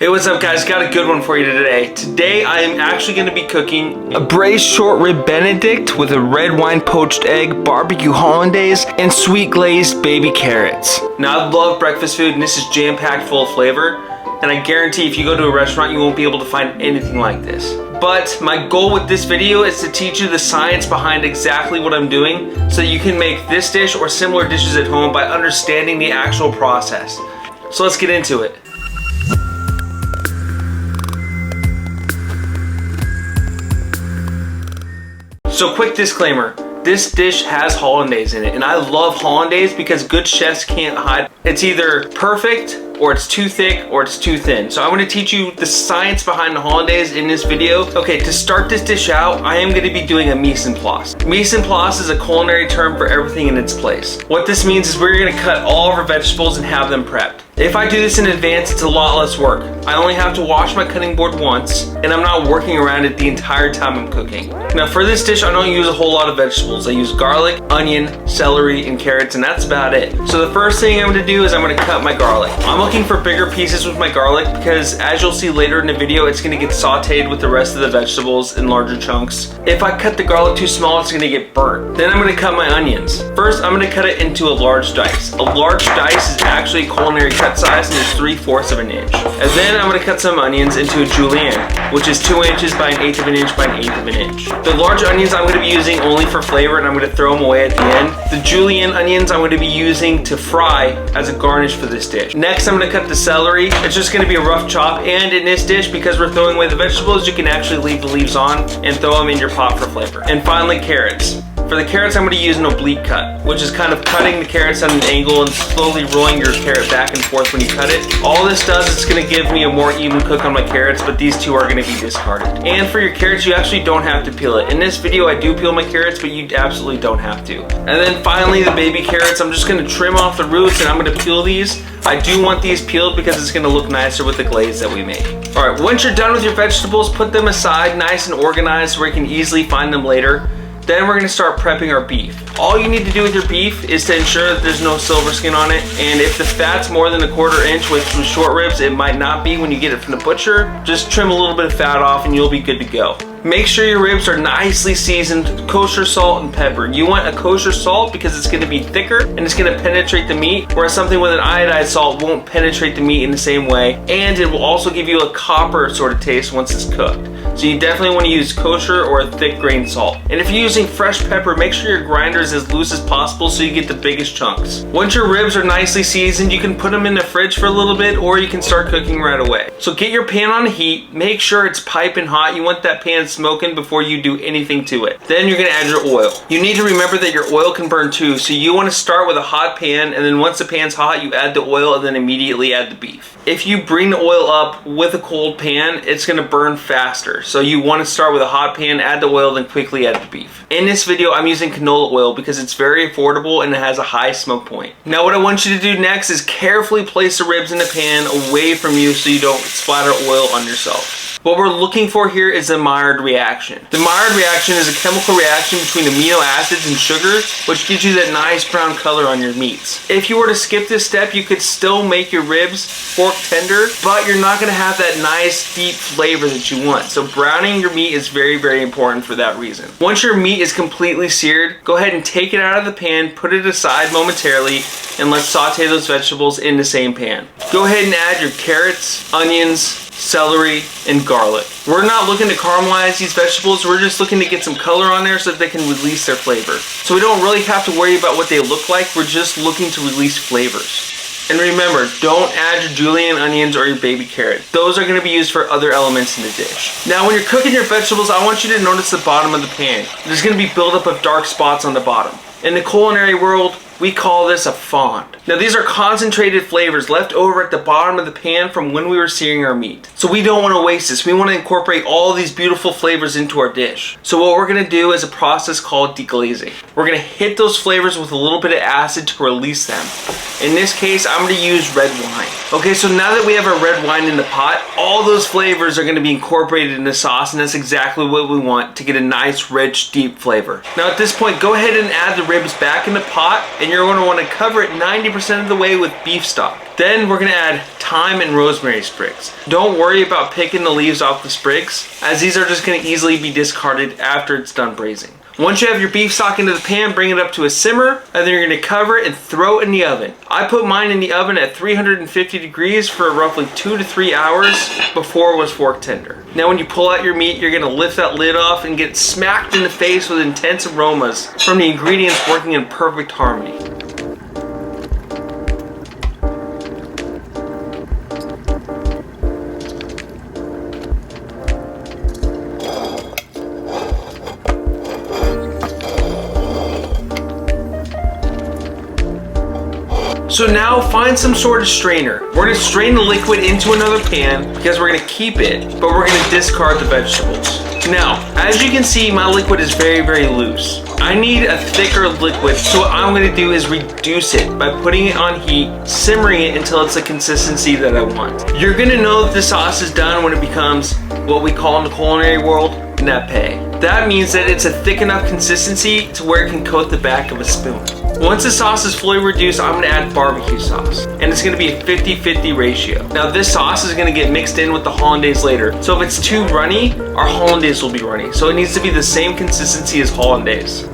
Hey, what's up guys? Got a good one for you today. Today I am actually going to be cooking a braised short rib Benedict with a red wine poached egg, barbecue Hollandaise, and sweet glazed baby carrots. Now I love breakfast food and this is jam-packed full of flavor, and I guarantee if you go to a restaurant you won't be able to find anything like this. But my goal with this video is to teach you the science behind exactly what I'm doing so that you can make this dish or similar dishes at home by understanding the actual process. So let's get into it. So quick disclaimer, this dish has Hollandaise in it, and I love Hollandaise because good chefs can't hide. It's either perfect, or it's too thick, or it's too thin. So I'm gonna teach you the science behind the Hollandaise in this video. Okay, to start this dish out, I am gonna be doing a mise en place. Mise en place is a culinary term for everything in its place. What this means is we're gonna cut all of our vegetables and have them prepped. If I do this in advance, it's a lot less work. I only have to wash my cutting board once, and I'm not working around it the entire time I'm cooking. Now for this dish, I don't use a whole lot of vegetables. I use garlic, onion, celery, and carrots, and that's about it. So the first thing I'm gonna do is I'm gonna cut my garlic. I'm looking for bigger pieces with my garlic because as you'll see later in the video, it's gonna get sauteed with the rest of the vegetables in larger chunks. If I cut the garlic too small, it's gonna get burnt. Then I'm gonna cut my onions. First, I'm gonna cut it into a large dice. A large dice is actually a culinary cut size and is 3/4 of an inch. And then I'm gonna cut some onions into a julienne, which is 2 inches by 1/8 of an inch by 1/8 of an inch. The large onions I'm gonna be using only for flavor, and I'm gonna throw them away at the end. The julienne onions I'm gonna be using to fry as a garnish for this dish. Next, I'm gonna cut the celery. It's just gonna be a rough chop, and in this dish, because we're throwing away the vegetables, you can actually leave the leaves on and throw them in your pot for flavor. And finally, carrots. For the carrots, I'm going to use an oblique cut, which is kind of cutting the carrots at an angle and slowly rolling your carrot back and forth when you cut it. All this does is going to give me a more even cook on my carrots, but these two are going to be discarded. And for your carrots, you actually don't have to peel it. In this video, I do peel my carrots, but you absolutely don't have to. And then finally, the baby carrots, I'm just going to trim off the roots and I'm going to peel these. I do want these peeled because it's going to look nicer with the glaze that we make. All right, once you're done with your vegetables, put them aside nice and organized where you can easily find them later. Then we're gonna start prepping our beef. All you need to do with your beef is to ensure that there's no silver skin on it. And if the fat's more than 1/4 inch with some short ribs, it might not be when you get it from the butcher. Just trim a little bit of fat off and you'll be good to go. Make sure your ribs are nicely seasoned with kosher salt and pepper. You want a kosher salt because it's gonna be thicker and it's gonna penetrate the meat, whereas something with an iodized salt won't penetrate the meat in the same way. And it will also give you a copper sort of taste once it's cooked. So you definitely want to use kosher or a thick grain salt. And if you're using fresh pepper, make sure your grinder is as loose as possible so you get the biggest chunks. Once your ribs are nicely seasoned, you can put them in the fridge for a little bit or you can start cooking right away. So get your pan on the heat, make sure it's piping hot. You want that pan smoking before you do anything to it. Then you're gonna add your oil. You need to remember that your oil can burn too, so you wanna start with a hot pan, and then once the pan's hot, you add the oil and then immediately add the beef. If you bring the oil up with a cold pan, it's gonna burn faster. So you wanna start with a hot pan, add the oil, then quickly add the beef. In this video, I'm using canola oil because it's very affordable and it has a high smoke point. Now what I want you to do next is carefully place the ribs in the pan away from you so you don't splatter oil on yourself. What we're looking for here is a Maillard reaction. The Maillard reaction is a chemical reaction between amino acids and sugars, which gives you that nice brown color on your meats. If you were to skip this step, you could still make your ribs fork tender, but you're not gonna have that nice deep flavor that you want. So browning your meat is very, very important for that reason. Once your meat is completely seared, go ahead and take it out of the pan, put it aside momentarily, and let's saute those vegetables in the same pan. Go ahead and add your carrots, onions, celery, and garlic. We're not looking to caramelize these vegetables, we're just looking to get some color on there so that they can release their flavor. So we don't really have to worry about what they look like, we're just looking to release flavors. And remember, don't add your julienne onions or your baby carrot. Those are going to be used for other elements in the dish. Now when you're cooking your vegetables, I want you to notice the bottom of the pan. There's going to be buildup of dark spots on the bottom. In the culinary world, we call this a fond. Now these are concentrated flavors left over at the bottom of the pan from when we were searing our meat. So we don't want to waste this. We want to incorporate all these beautiful flavors into our dish. So what we're going to do is a process called deglazing. We're going to hit those flavors with a little bit of acid to release them. In this case, I'm going to use red wine. Okay, so now that we have our red wine in the pot, all those flavors are going to be incorporated in the sauce, and that's exactly what we want to get a nice, rich, deep flavor. Now at this point, go ahead and add the ribs back in the pot and you're going to want to cover it 90% of the way with beef stock. Then we're going to add thyme and rosemary sprigs. Don't worry about picking the leaves off the sprigs, as these are just going to easily be discarded after it's done braising. Once you have your beef stock into the pan, bring it up to a simmer, and then you're going to cover it and throw it in the oven. I put mine in the oven at 350 degrees for roughly 2 to 3 hours before it was fork tender. Now when you pull out your meat, you're going to lift that lid off and get smacked in the face with intense aromas from the ingredients working in perfect harmony. So now find some sort of strainer. We're gonna strain the liquid into another pan because we're gonna keep it, but we're gonna discard the vegetables. Now, as you can see, my liquid is very, very loose. I need a thicker liquid, so what I'm gonna do is reduce it by putting it on heat, simmering it until it's the consistency that I want. You're gonna know that the sauce is done when it becomes what we call in the culinary world, nappe. That means that it's a thick enough consistency to where it can coat the back of a spoon. Once the sauce is fully reduced, I'm gonna add barbecue sauce, and it's gonna be a 50-50 ratio. Now this sauce is gonna get mixed in with the Hollandaise later, so if it's too runny, our Hollandaise will be runny. So it needs to be the same consistency as Hollandaise.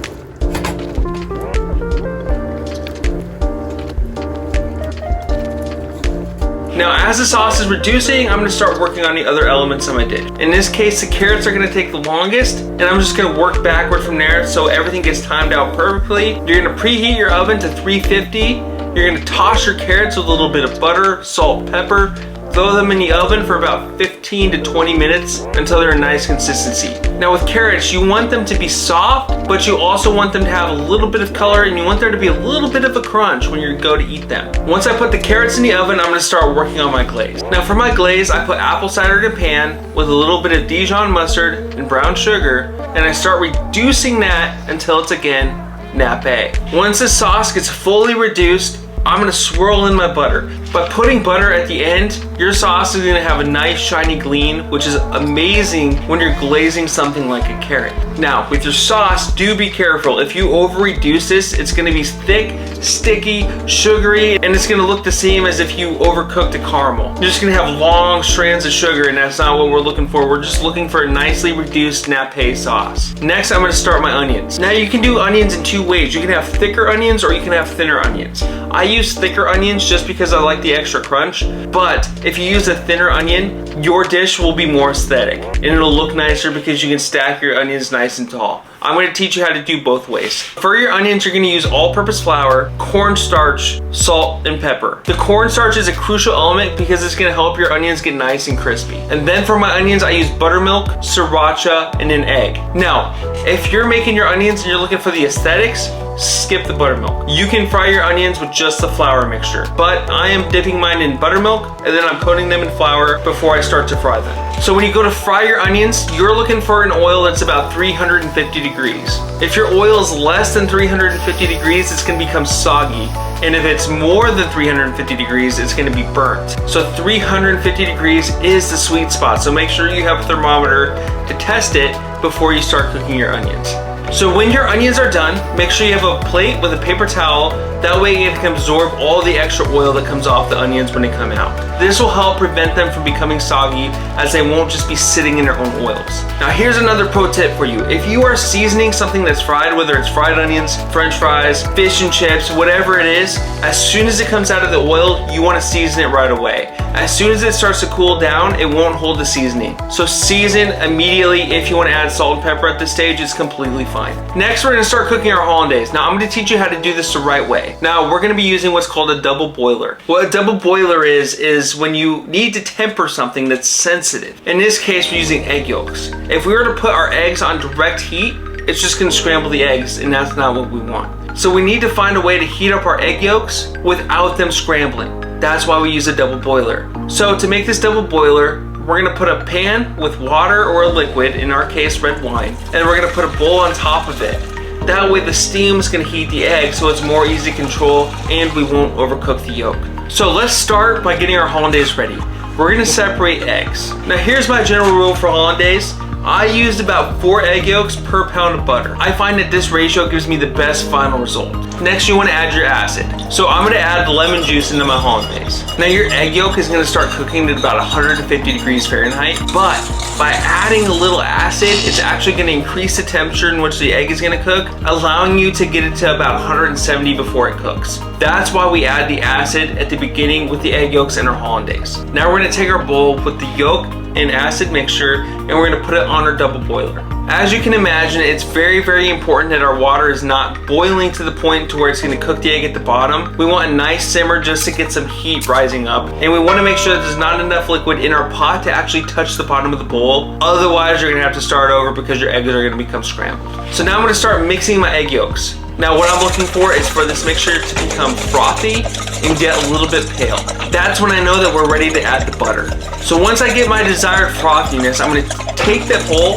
Now as the sauce is reducing, I'm gonna start working on the other elements of my dish. In this case, the carrots are gonna take the longest, and I'm just gonna work backward from there so everything gets timed out perfectly. You're gonna preheat your oven to 350. You're gonna toss your carrots with a little bit of butter, salt, pepper, throw them in the oven for about 15 to 20 minutes until they're a nice consistency. Now with carrots, you want them to be soft, but you also want them to have a little bit of color, and you want there to be a little bit of a crunch when you go to eat them. Once I put the carrots in the oven, I'm gonna start working on my glaze. Now for my glaze, I put apple cider in a pan with a little bit of Dijon mustard and brown sugar, and I start reducing that until it's again nappe. Once the sauce gets fully reduced, I'm gonna swirl in my butter. By putting butter at the end, your sauce is gonna have a nice shiny gleam, which is amazing when you're glazing something like a carrot. Now, with your sauce, do be careful. If you over reduce this, it's gonna be thick, sticky, sugary, and it's gonna look the same as if you overcooked a caramel. You're just gonna have long strands of sugar, and that's not what we're looking for. We're just looking for a nicely reduced nappe sauce. Next, I'm gonna start my onions. Now you can do onions in two ways. You can have thicker onions or you can have thinner onions. I use thicker onions just because I like the extra crunch, but if you use a thinner onion, your dish will be more aesthetic and it'll look nicer because you can stack your onions nice and tall. I'm going to teach you how to do both ways. For your onions, you're going to use all-purpose flour, cornstarch, salt, and pepper. The cornstarch is a crucial element because it's going to help your onions get nice and crispy. And then for my onions, I use buttermilk, sriracha, and an egg. Now, if you're making your onions and you're looking for the aesthetics, skip the buttermilk. You can fry your onions with just the flour mixture, but I am dipping mine in buttermilk and then I'm coating them in flour before I start to fry them. So when you go to fry your onions, you're looking for an oil that's about 350 degrees. If your oil is less than 350 degrees, it's gonna become soggy. And if it's more than 350 degrees, it's gonna be burnt. So 350 degrees is the sweet spot. So make sure you have a thermometer to test it before you start cooking your onions. So when your onions are done, make sure you have a plate with a paper towel. That way it can absorb all the extra oil that comes off the onions when they come out. This will help prevent them from becoming soggy, as they won't just be sitting in their own oils. Now here's another pro tip for you. If you are seasoning something that's fried, whether it's fried onions, french fries, fish and chips, whatever it is, as soon as it comes out of the oil, you want to season it right away. As soon as it starts to cool down, it won't hold the seasoning. So season immediately. If you want to add salt and pepper at this stage, it's completely fine. Next, we're going to start cooking our Hollandaise. Now I'm going to teach you how to do this the right way. Now we're going to be using what's called a double boiler. What a double boiler is when you need to temper something that's sensitive. In this case, we're using egg yolks. If we were to put our eggs on direct heat, it's just going to scramble the eggs, and that's not what we want. So we need to find a way to heat up our egg yolks without them scrambling. That's why we use a double boiler. So to make this double boiler, we're gonna put a pan with water or a liquid, in our case red wine, and we're gonna put a bowl on top of it. That way the steam is gonna heat the egg so it's more easy to control and we won't overcook the yolk. So let's start by getting our Hollandaise ready. We're gonna separate eggs. Now here's my general rule for Hollandaise. I used about 4 egg yolks per pound of butter. I find that this ratio gives me the best final result. Next, you want to add your acid. So I'm going to add the lemon juice into my hollandaise. Now your egg yolk is going to start cooking at about 150 degrees Fahrenheit, but by adding a little acid, it's actually going to increase the temperature in which the egg is going to cook, allowing you to get it to about 170 before it cooks. That's why we add the acid at the beginning with the egg yolks in our hollandaise. Now we're going to take our bowl with the yolk and acid mixture, and we're going to put it on our double boiler. As you can imagine, it's very, very important that our water is not boiling to the point to where it's going to cook the egg at the bottom. We want a nice simmer just to get some heat rising up, and we want to make sure that there's not enough liquid in our pot to actually touch the bottom of the bowl. Otherwise, you're going to have to start over because your eggs are going to become scrambled. So now I'm going to start mixing my egg yolks. Now what I'm looking for is for this mixture to become frothy and get a little bit pale. That's when I know that we're ready to add the butter. So once I get my desired frothiness, I'm going to take that bowl,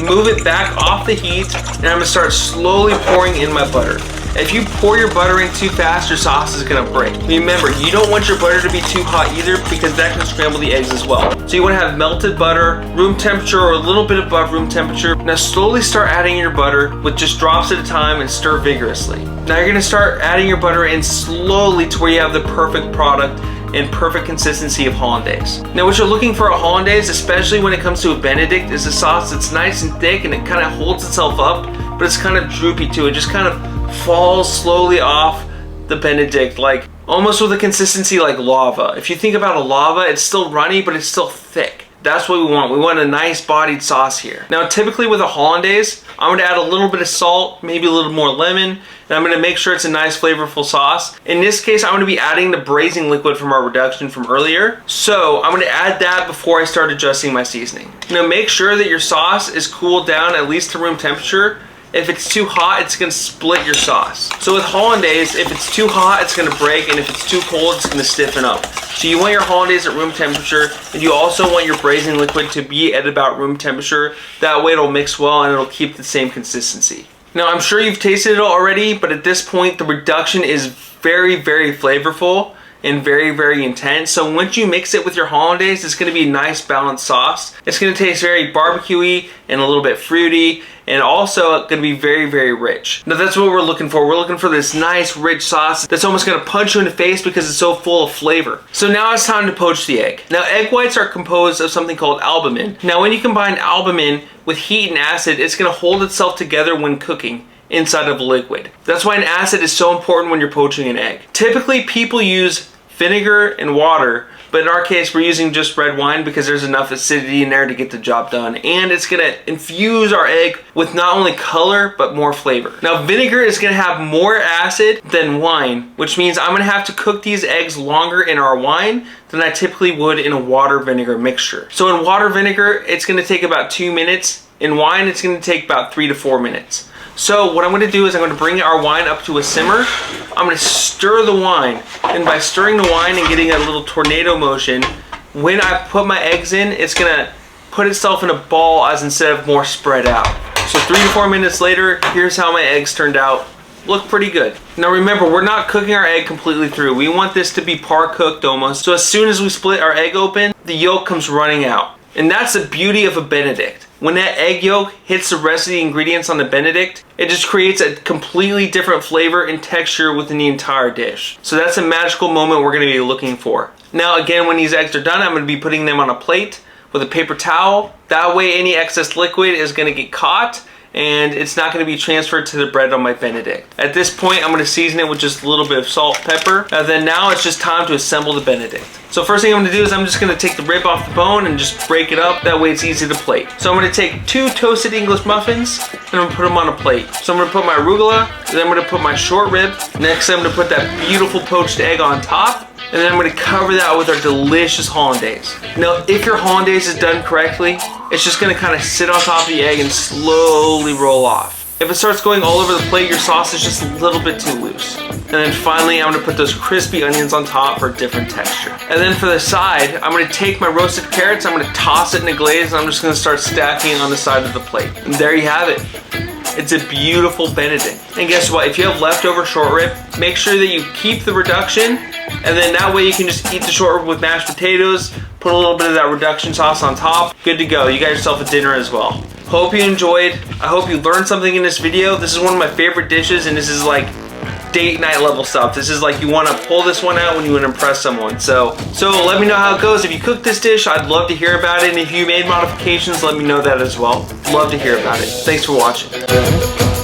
move it back off the heat, and I'm going to start slowly pouring in my butter. If you pour your butter in too fast, your sauce is going to break. Remember, you don't want your butter to be too hot either because that can scramble the eggs as well. So you want to have melted butter, room temperature or a little bit above room temperature. Now slowly start adding your butter with just drops at a time and stir vigorously. Now you're going to start adding your butter in slowly to where you have the perfect product and perfect consistency of hollandaise. Now what you're looking for a hollandaise, especially when it comes to a Benedict, is a sauce that's nice and thick and it kind of holds itself up, but it's kind of droopy too. It just kind of falls slowly off the Benedict, like almost with a consistency like lava. If you think about a lava, it's still runny, but it's still thick. That's what we want. We want a nice bodied sauce here. Now typically with a hollandaise, I'm going to add a little bit of salt, maybe a little more lemon, and I'm going to make sure it's a nice flavorful sauce. In this case, I'm going to be adding the braising liquid from our reduction from earlier. So I'm going to add that before I start adjusting my seasoning. Now make sure that your sauce is cooled down at least to room temperature. If it's too hot, it's going to split your sauce. So with hollandaise, if it's too hot, it's going to break, and if it's too cold, it's going to stiffen up. So you want your hollandaise at room temperature, and you also want your braising liquid to be at about room temperature. That way it'll mix well and it'll keep the same consistency. Now I'm sure you've tasted it already, but at this point the reduction is very, very flavorful and very, very intense. So once you mix it with your hollandaise, it's going to be a nice balanced sauce. It's going to taste very barbecuey and a little bit fruity, and also going to be very, very rich. Now that's what we're looking for. We're looking for this nice rich sauce that's almost going to punch you in the face because it's so full of flavor. So now it's time to poach the egg. Now egg whites are composed of something called albumin. Now when you combine albumin with heat and acid, it's going to hold itself together when cooking inside of a liquid. That's why an acid is so important when you're poaching an egg. Typically people use vinegar and water, but in our case we're using just red wine because there's enough acidity in there to get the job done, and it's going to infuse our egg with not only color but more flavor. Now vinegar is going to have more acid than wine, which means I'm going to have to cook these eggs longer in our wine than I typically would in a water vinegar mixture. So in water vinegar it's going to take about 2 minutes. In wine it's going to take about 3 to 4 minutes. So what I'm going to do is I'm going to bring our wine up to a simmer. I'm going to stir the wine, and by stirring the wine and getting a little tornado motion, when I put my eggs in, it's going to put itself in a ball as instead of more spread out. So 3 to 4 minutes later, here's how my eggs turned out. Look pretty good. Now remember, we're not cooking our egg completely through. We want this to be par cooked almost. So as soon as we split our egg open, the yolk comes running out. And that's the beauty of a Benedict. When that egg yolk hits the rest of the ingredients on the Benedict, it just creates a completely different flavor and texture within the entire dish. So that's a magical moment we're going to be looking for. Now again, when these eggs are done, I'm going to be putting them on a plate with a paper towel. That way any excess liquid is going to get caught and it's not going to be transferred to the bread on my Benedict. At this point, I'm going to season it with just a little bit of salt, pepper. Then now it's just time to assemble the Benedict. So first thing I'm going to do is I'm just going to take the rib off the bone and just break it up. That way it's easy to plate. So I'm going to take 2 toasted English muffins and I'm going to put them on a plate. So I'm going to put my arugula, then I'm going to put my short rib. Next I'm going to put that beautiful poached egg on top. And then I'm going to cover that with our delicious hollandaise. Now, if your hollandaise is done correctly, it's just going to kind of sit on top of the egg and slowly roll off. If it starts going all over the plate, your sauce is just a little bit too loose. And then finally, I'm going to put those crispy onions on top for a different texture. And then for the side, I'm going to take my roasted carrots, I'm going to toss it in a glaze, and I'm just going to start stacking it on the side of the plate. And there you have it. It's a beautiful Benedict. And guess what? If you have leftover short rib, make sure that you keep the reduction, and then that way you can just eat the short rib with mashed potatoes, put a little bit of that reduction sauce on top. Good to go. You got yourself a dinner as well. Hope you enjoyed. I hope you learned something in this video. This is one of my favorite dishes, and this is like date night level stuff. This is like you want to pull this one out when you want to impress someone. So let me know how it goes. If you cook this dish, I'd love to hear about it. And if you made modifications, let me know that as well. Love to hear about it. Thanks for watching.